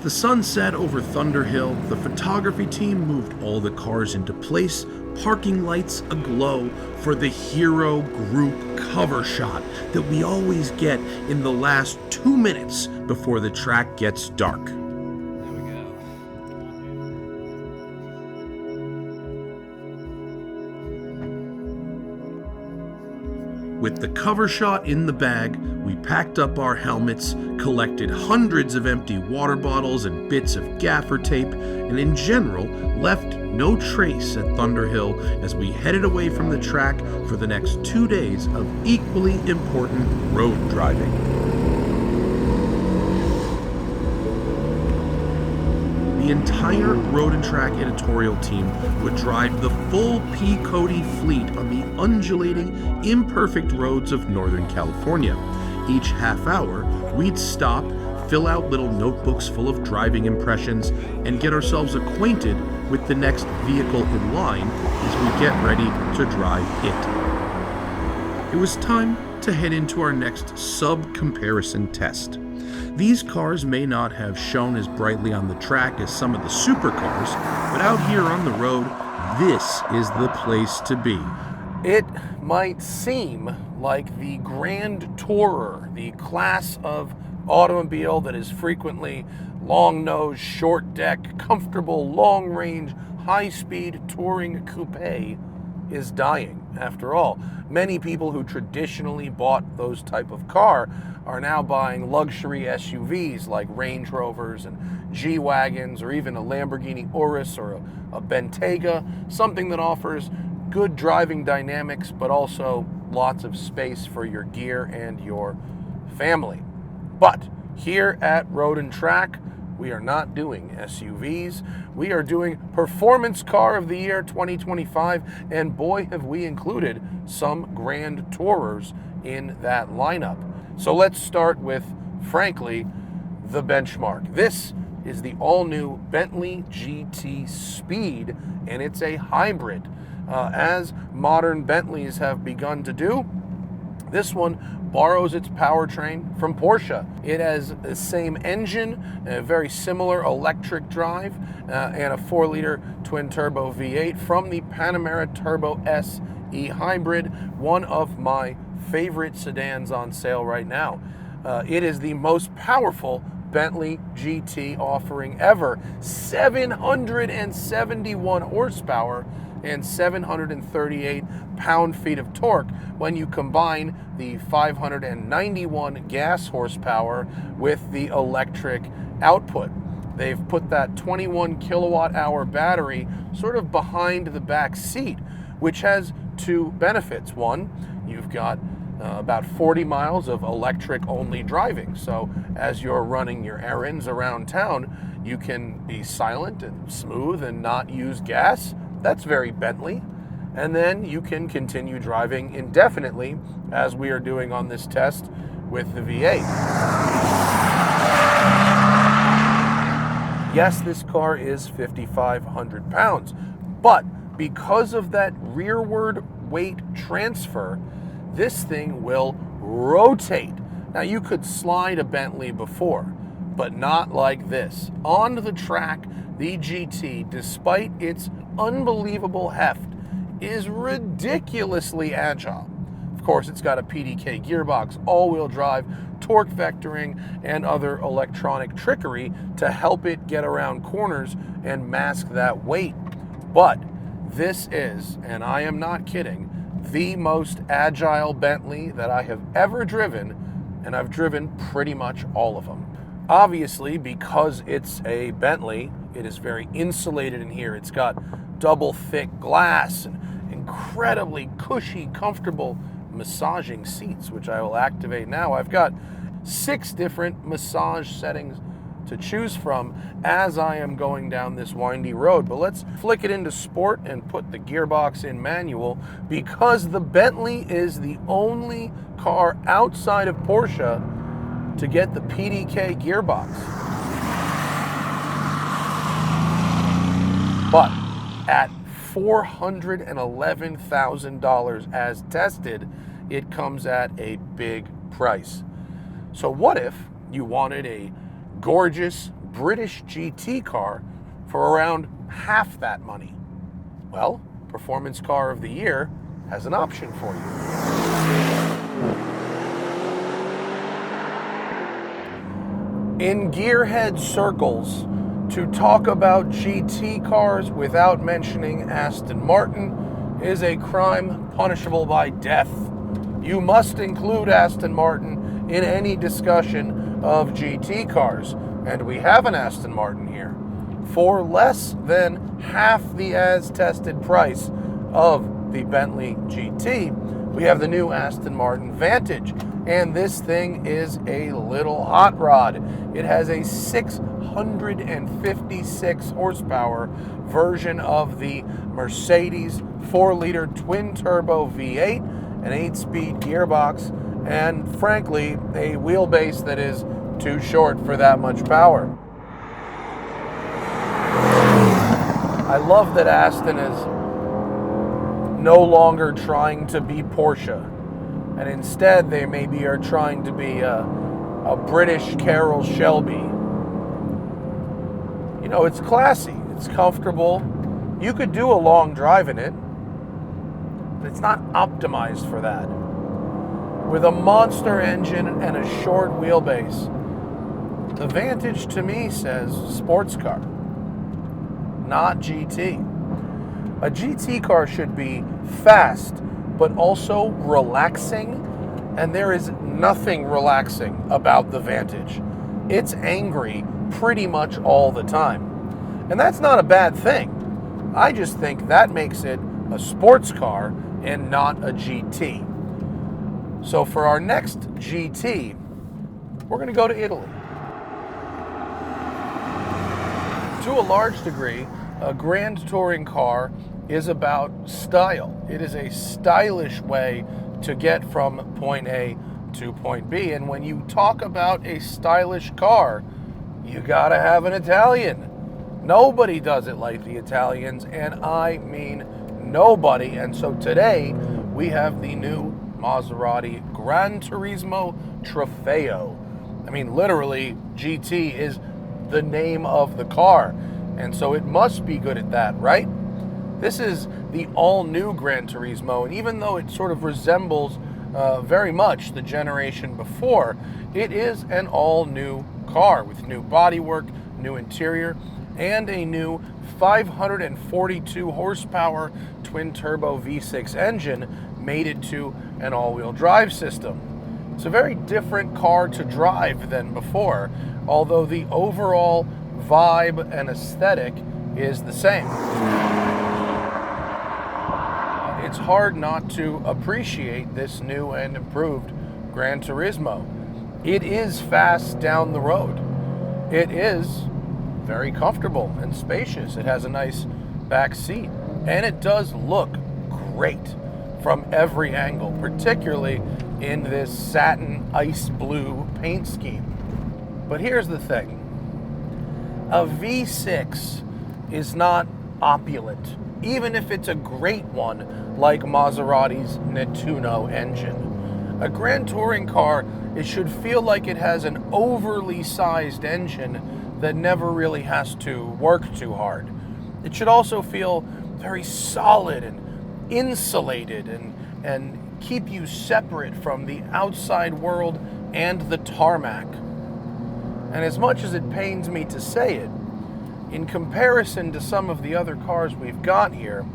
the sun set over Thunderhill, the photography team moved all the cars into place, parking lights aglow for the hero group cover shot that we always get in the last 2 minutes before the track gets dark. With the cover shot in the bag, we packed up our helmets, collected hundreds of empty water bottles and bits of gaffer tape, and in general, left no trace at Thunderhill as we headed away from the track for the next 2 days of equally important road driving. The entire Road and Track editorial team would drive the full PCOTY fleet on the undulating, imperfect roads of Northern California. Each half hour, we'd stop, fill out little notebooks full of driving impressions, and get ourselves acquainted with the next vehicle in line as we get ready to drive it. It was time to head into our next sub-comparison test. These cars may not have shone as brightly on the track as some of the supercars, but out here on the road, this is the place to be. It might seem like the Grand Tourer, the class of automobile that is frequently long-nose, short-deck, comfortable, long-range, high-speed touring coupe, is dying. After all, many people who traditionally bought those type of car are now buying luxury SUVs like Range Rovers and G-Wagons, or even a Lamborghini Urus or a Bentayga, something that offers good driving dynamics but also lots of space for your gear and your family. But here at Road and Track, we are not doing SUVs. We are doing Performance Car of the Year 2025, and boy, have we included some Grand Tourers in that lineup. So let's start with, frankly, the benchmark. This is the all-new Bentley GT Speed, and it's a hybrid. As modern Bentleys have begun to do, this one borrows its powertrain from Porsche. It has the same engine, a very similar electric drive, and a 4-liter twin-turbo V8 from the Panamera Turbo S E-Hybrid, one of my favorite sedans on sale right now. It is the most powerful Bentley GT offering ever, 771 horsepower and 738 pound-feet of torque when you combine the 591 gas horsepower with the electric output. They've put that 21 kilowatt-hour battery sort of behind the back seat, which has two benefits. One, you've got about 40 miles of electric-only driving. So as you're running your errands around town, you can be silent and smooth and not use gas. That's very Bentley. And then you can continue driving indefinitely, as we are doing on this test with the V8. Yes, this car is 5,500 pounds, but because of that rearward weight transfer, this thing will rotate. Now, you could slide a Bentley before, but not like this. On the track, the GT, despite its unbelievable heft, is ridiculously agile. Of course, it's got a PDK gearbox, all-wheel drive, torque vectoring, and other electronic trickery to help it get around corners and mask that weight. But this is, and I am not kidding, the most agile Bentley that I have ever driven, and I've driven pretty much all of them. Obviously, because it's a Bentley, it is very insulated in here. It's got double thick glass and incredibly cushy, comfortable massaging seats, which I will activate now. I've got 6 different massage settings to choose from as I am going down this windy road. But let's flick it into sport and put the gearbox in manual, because the Bentley is the only car outside of Porsche to get the PDK gearbox. But at $411,000 as tested, it comes at a big price. So what if you wanted a gorgeous, British GT car for around half that money? Well, Performance Car of the Year has an option for you. In gearhead circles, to talk about GT cars without mentioning Aston Martin is a crime punishable by death. You must include Aston Martin in any discussion of GT cars, and we have an Aston Martin here. For less than half the as-tested price of the Bentley GT, we have the new Aston Martin Vantage, and this thing is a little hot rod. It has a 656 horsepower version of the Mercedes 4-liter twin-turbo V8, an 8-speed gearbox, and frankly, a wheelbase that is too short for that much power. I love that Aston is no longer trying to be Porsche, and instead they maybe are trying to be a British Carroll Shelby. You know, it's classy, it's comfortable. You could do a long drive in it, but it's not optimized for that. With a monster engine and a short wheelbase, the Vantage to me says sports car, not GT. A GT car should be fast, but also relaxing, and there is nothing relaxing about the Vantage. It's angry pretty much all the time. And that's not a bad thing. I just think that makes it a sports car and not a GT. So for our next GT, we're going to go to Italy. To a large degree, a grand touring car is about style. It is a stylish way to get from point A to point B. And when you talk about a stylish car, you gotta have an Italian. Nobody does it like the Italians, and I mean nobody. And so today we have the new Maserati GranTurismo Trofeo. I mean, literally, GT is the name of the car, and so it must be good at that, right? This is the all-new GranTurismo, and even though it sort of resembles very much the generation before, it is an all-new car with new bodywork, new interior, and a new 542 horsepower twin-turbo V6 engine mated to an all-wheel drive system. It's a very different car to drive than before, although the overall vibe and aesthetic is the same. It's hard not to appreciate this new and improved GranTurismo. It is fast down the road. It is very comfortable and spacious. It has a nice back seat, and it does look great from every angle, particularly in this satin ice blue paint scheme. But here's the thing. A V6 is not opulent, even if it's a great one like Maserati's Nettuno engine. A grand touring car, it should feel like it has an overly sized engine that never really has to work too hard. It should also feel very solid and insulated and keep you separate from the outside world and the tarmac. And as much as it pains me to say it, in comparison to some of the other cars we've got here,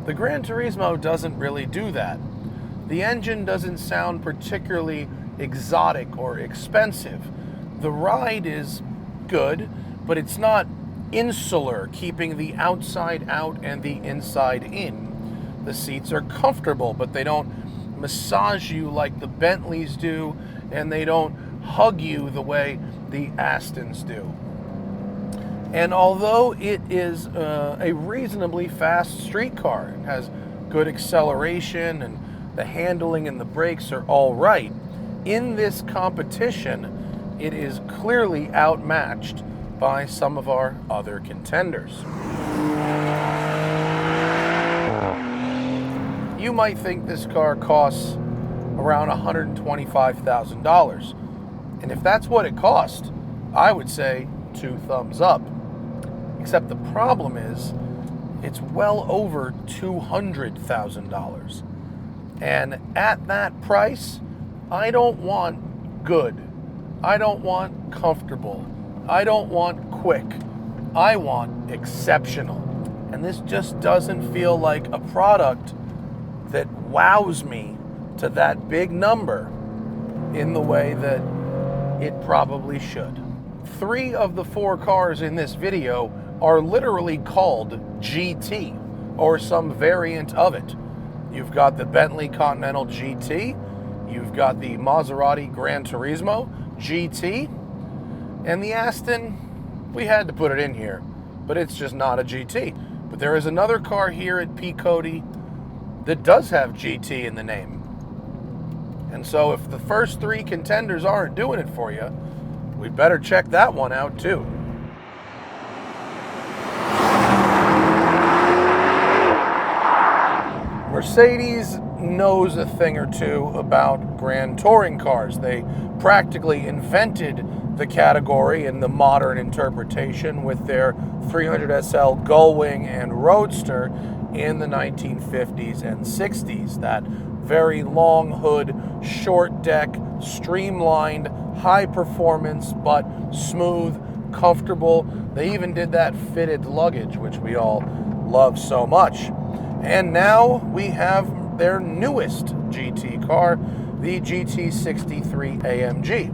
the GranTurismo doesn't really do that. The engine doesn't sound particularly exotic or expensive. The ride is good, but it's not insular, keeping the outside out and the inside in. The seats are comfortable, but they don't massage you like the Bentleys do, and they don't hug you the way the Astons do. And although it is a reasonably fast street car, it has good acceleration and the handling and the brakes are all right, in this competition, it is clearly outmatched by some of our other contenders. You might think this car costs around $125,000. And if that's what it cost, I would say 2 thumbs up. Except the problem is, it's well over $200,000. And at that price, I don't want good. I don't want comfortable. I don't want quick. I want exceptional. And this just doesn't feel like a product that wows me to that big number in the way that it probably should. 3 of the 4 cars in this video are literally called GT, or some variant of it. You've got the Bentley Continental GT, you've got the Maserati GranTurismo GT, and the Aston, we had to put it in here, but it's just not a GT. But there is another car here at PCOTY that does have GT in the name. And so if the first 3 contenders aren't doing it for you, we better check that one out too. Mercedes knows a thing or two about grand touring cars. They practically invented the category in the modern interpretation with their 300SL Gullwing and Roadster in the 1950s and 60s. That very long hood, short deck, streamlined, high performance, but smooth, comfortable. They even did that fitted luggage, which we all love so much. And now we have their newest GT car, the GT63 AMG.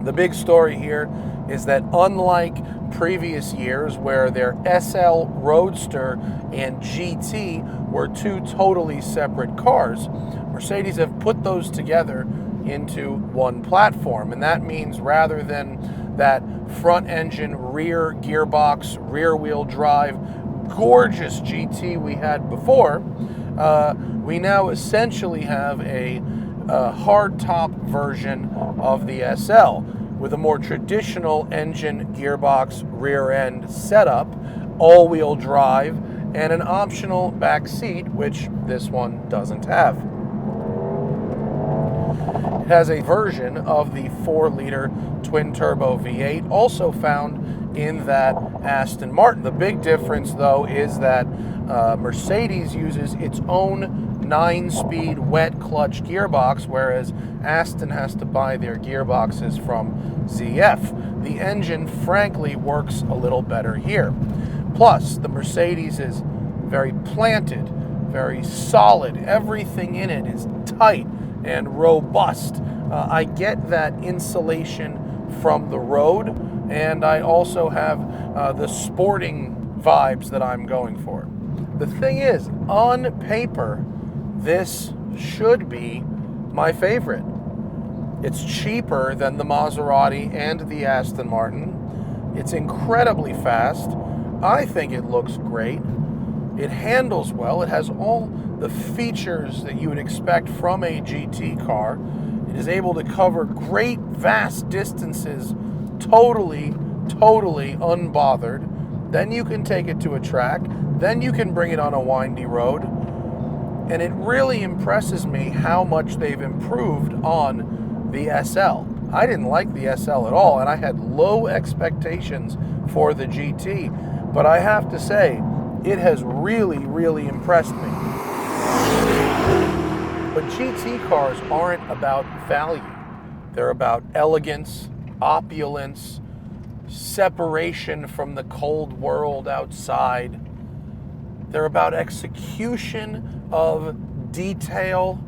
The big story here is that unlike previous years where their SL Roadster and GT were 2 totally separate cars, Mercedes have put those together into one platform. And that means rather than that front engine, rear gearbox, rear wheel drive, gorgeous GT we had before, we now essentially have a hardtop version of the SL with a more traditional engine, gearbox, rear end setup, all-wheel drive, and an optional back seat, which this one doesn't have. It has a version of the 4-liter twin-turbo V8, also found in that Aston Martin. The big difference, though, is that Mercedes uses its own 9-speed wet clutch gearbox, whereas Aston has to buy their gearboxes from ZF. The engine, frankly, works a little better here. Plus, the Mercedes is very planted, very solid. Everything in it is tight and robust. I get that insulation from the road, and I also have the sporting vibes that I'm going for. The thing is, on paper, this should be my favorite. It's cheaper than the Maserati and the Aston Martin. It's incredibly fast. I think it looks great. It handles well. It has all the features that you would expect from a GT car. It is able to cover great, vast distances totally unbothered. Then you can take it to a track. Then you can bring it on a windy road. And it really impresses me how much they've improved on the SL. I didn't like the SL at all, and I had low expectations for the GT. But I have to say, it has really impressed me. But GT cars aren't about value. They're about elegance, opulence, separation from the cold world outside. They're about execution of detail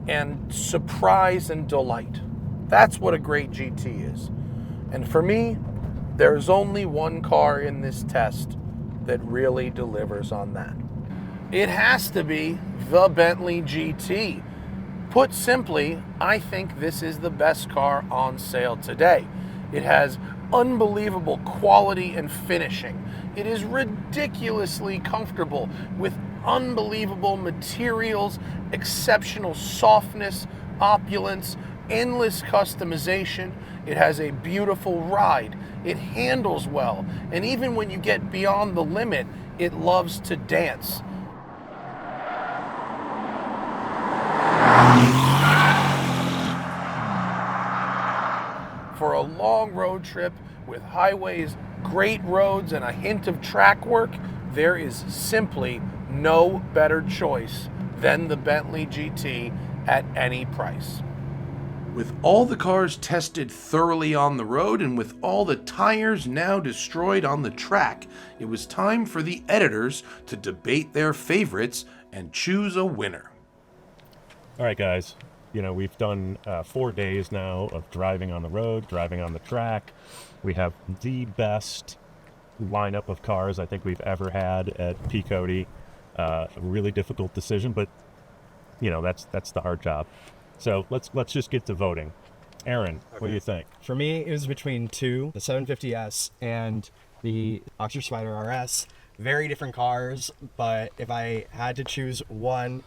and surprise and delight. That's what a great GT is. And for me, there's only one car in this test that really delivers on that. It has to be the Bentley GT. Put simply, I think this is the best car on sale today. It has unbelievable quality and finishing. It is ridiculously comfortable with unbelievable materials, exceptional softness, opulence, endless customization. It has a beautiful ride. It handles well. And even when you get beyond the limit, it loves to dance. for a long road trip with highways, great roads, and a hint of track work, there is simply no better choice than the Bentley GT at any price. With all the cars tested thoroughly on the road and with all the tires now destroyed on the track, it was time for the editors to debate their favorites and choose a winner. All right, guys. We've done 4 days now of driving on the road, driving on the track. We have the best lineup of cars I think we've ever had at PCOTY. A really difficult decision, but that's the hard job. So let's just get to voting. Aaron, okay. What do you think? For me, it was between two, the 750S and the Boxer Spider RS. Very different cars, but if I had to choose one,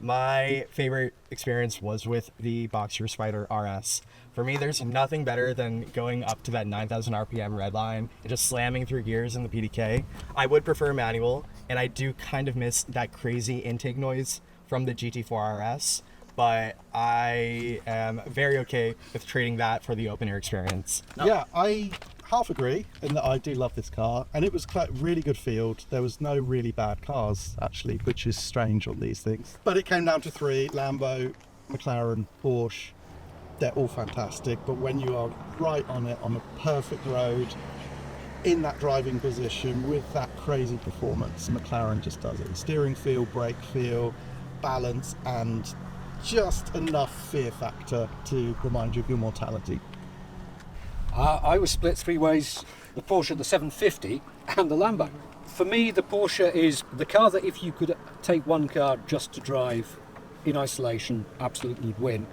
my favorite experience was with the Boxer Spider RS. For me, there's nothing better than going up to that 9,000 RPM red line and just slamming through gears in the PDK. I would prefer manual, and I do kind of miss that crazy intake noise from the GT4 RS, but I am very okay with trading that for the open air experience. Yeah, I half agree in that I do love this car, and it was quite a really good field. There was no really bad cars, actually, which is strange on these things. But it came down to three: Lambo, McLaren, Porsche. They're all fantastic, but when you are right on it, on a perfect road, in that driving position with that crazy performance, McLaren just does it. Steering feel, brake feel, balance, and just enough fear factor to remind you of your mortality. I was split three ways: the Porsche, the 750 and the Lambo. For me, the Porsche is the car that if you could take one car just to drive in isolation, absolutely you'd win.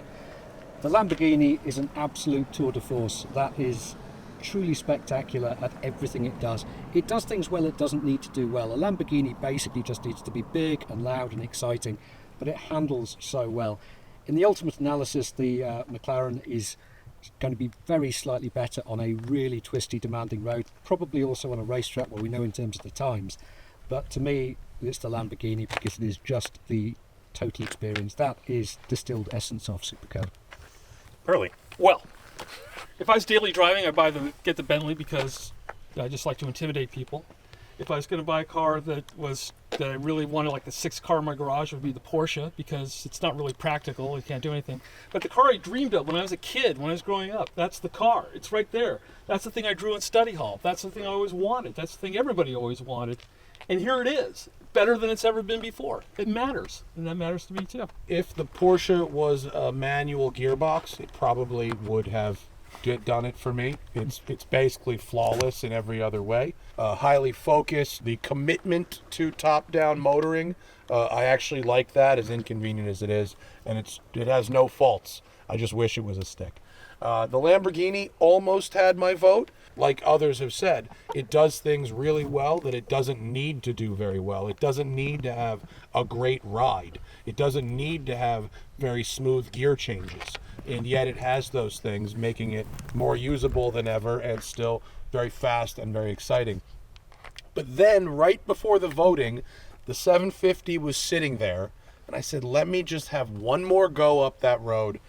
The Lamborghini is an absolute tour de force. That is truly spectacular at everything it does. It does things well it doesn't need to do well. A Lamborghini basically just needs to be big and loud and exciting, but it handles so well. In the ultimate analysis, the McLaren is going to be very slightly better on a really twisty, demanding road, probably also on a racetrack where we know in terms of the times. But to me, it's the Lamborghini because it is just the total experience. That is distilled essence of supercar. Early. Well, if I was daily driving, I'd get the Bentley because I just like to intimidate people. If I was going to buy a car that I really wanted, like the sixth car in my garage, would be the Porsche because it's not really practical. You can't do anything. But the car I dreamed of when I was a kid, when I was growing up, that's the car. It's right there. That's the thing I drew in study hall. That's the thing I always wanted. That's the thing everybody always wanted. And here it is, better than it's ever been before. It matters, and that matters to me too. If the Porsche was a manual gearbox, it probably would have done it for me. It's basically flawless in every other way. Highly focused, the commitment to top-down motoring, I actually like that, as inconvenient as it is, and it has no faults. I just wish it was a stick. The Lamborghini almost had my vote. Like others have said, it does things really well that it doesn't need to do very well. It doesn't need to have a great ride. It doesn't need to have very smooth gear changes. And yet it has those things, making it more usable than ever and still very fast and very exciting. But then, right before the voting, the 750 was sitting there, and I said, let me just have one more go up that road.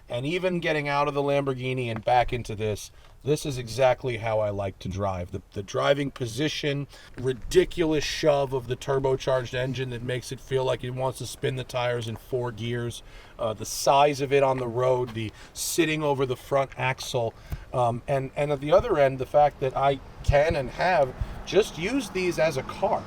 And even getting out of the Lamborghini and back into this is exactly how I like to drive. The driving position, ridiculous shove of the turbocharged engine that makes it feel like it wants to spin the tires in 4 gears, the size of it on the road, the sitting over the front axle, and at the other end, the fact that I can and have just used these as a car.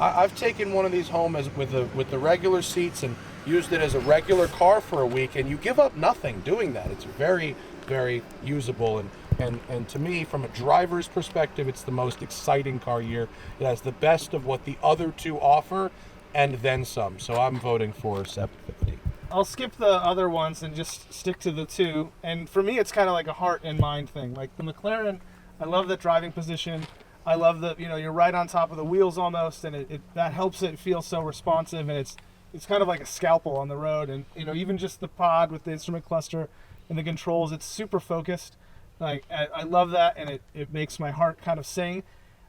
I've taken one of these home with the regular seats and used it as a regular car for a week, and you give up nothing doing that. It's very, very usable, and to me, from a driver's perspective, it's the most exciting car here. It has the best of what the other two offer, and then some. So I'm voting for 750. I'll skip the other ones and just stick to the two. And for me, it's kind of like a heart and mind thing. Like the McLaren, I love that driving position. I love that, you're right on top of the wheels almost, and that helps it feel so responsive, and it's kind of like a scalpel on the road. And even just the pod with the instrument cluster and the controls, it's super focused. Like I love that, and it makes my heart kind of sing.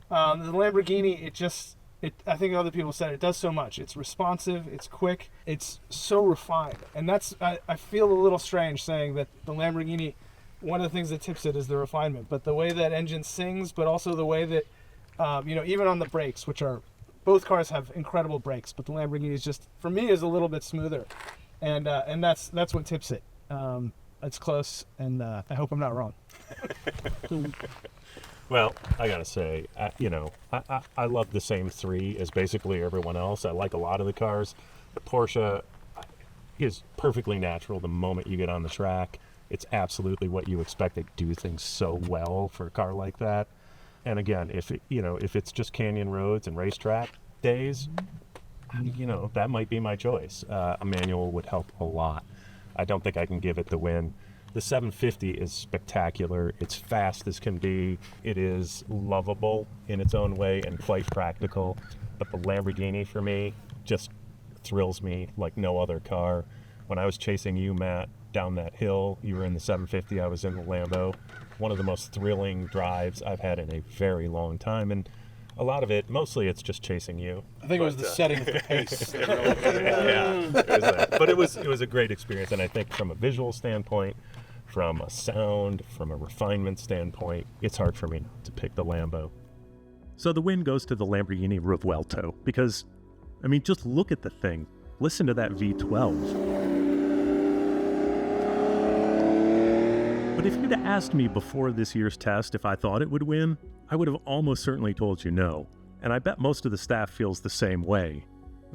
The Lamborghini, I think other people said it does so much. It's responsive, it's quick, it's so refined, and I feel a little strange saying that the Lamborghini one of the things that tips it is the refinement. But the way that engine sings, but also the way that, even on the brakes, which are, both cars have incredible brakes, but the Lamborghini is just, for me, is a little bit smoother. And that's what tips it. It's close, and I hope I'm not wrong. Well, I gotta say, I love the same three as basically everyone else. I like a lot of the cars. The Porsche is perfectly natural the moment you get on the track. It's absolutely what you expect. They do things so well for a car like that. And again, if it's just canyon roads and racetrack days, that might be my choice. A manual would help a lot. I don't think I can give it the win. The 750 is spectacular. It's fast as can be. It is lovable in its own way and quite practical. But the Lamborghini, for me, just thrills me like no other car. When I was chasing you, Matt, down that hill, you were in the 750, I was in the Lambo. One of the most thrilling drives I've had in a very long time. And a lot of it, mostly it's just chasing you. I think it was the setting of the pace. Yeah, it was that. But it was a great experience, and I think from a visual standpoint, from a sound, from a refinement standpoint, it's hard for me to pick the Lambo. So the win goes to the Lamborghini Revuelto because, just look at the thing. Listen to that V12. But if you'd asked me before this year's test if I thought it would win, I would have almost certainly told you no. And I bet most of the staff feels the same way.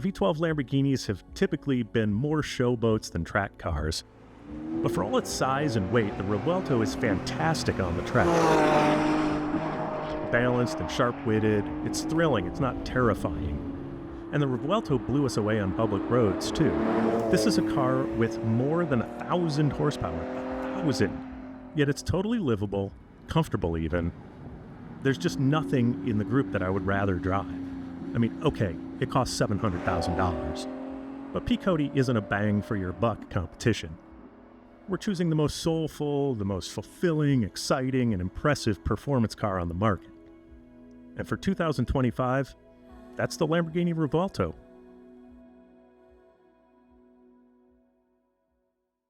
V12 Lamborghinis have typically been more showboats than track cars. But for all its size and weight, the Revuelto is fantastic on the track. Balanced and sharp-witted, it's thrilling, it's not terrifying. And the Revuelto blew us away on public roads, too. This is a car with more than 1,000 horsepower. 1,000! Yet it's totally livable, comfortable even. There's just nothing in the group that I would rather drive. Okay, it costs $700,000. But PCOTY isn't a bang-for-your-buck competition. We're choosing the most soulful, the most fulfilling, exciting, and impressive performance car on the market. And for 2025, that's the Lamborghini Revuelto.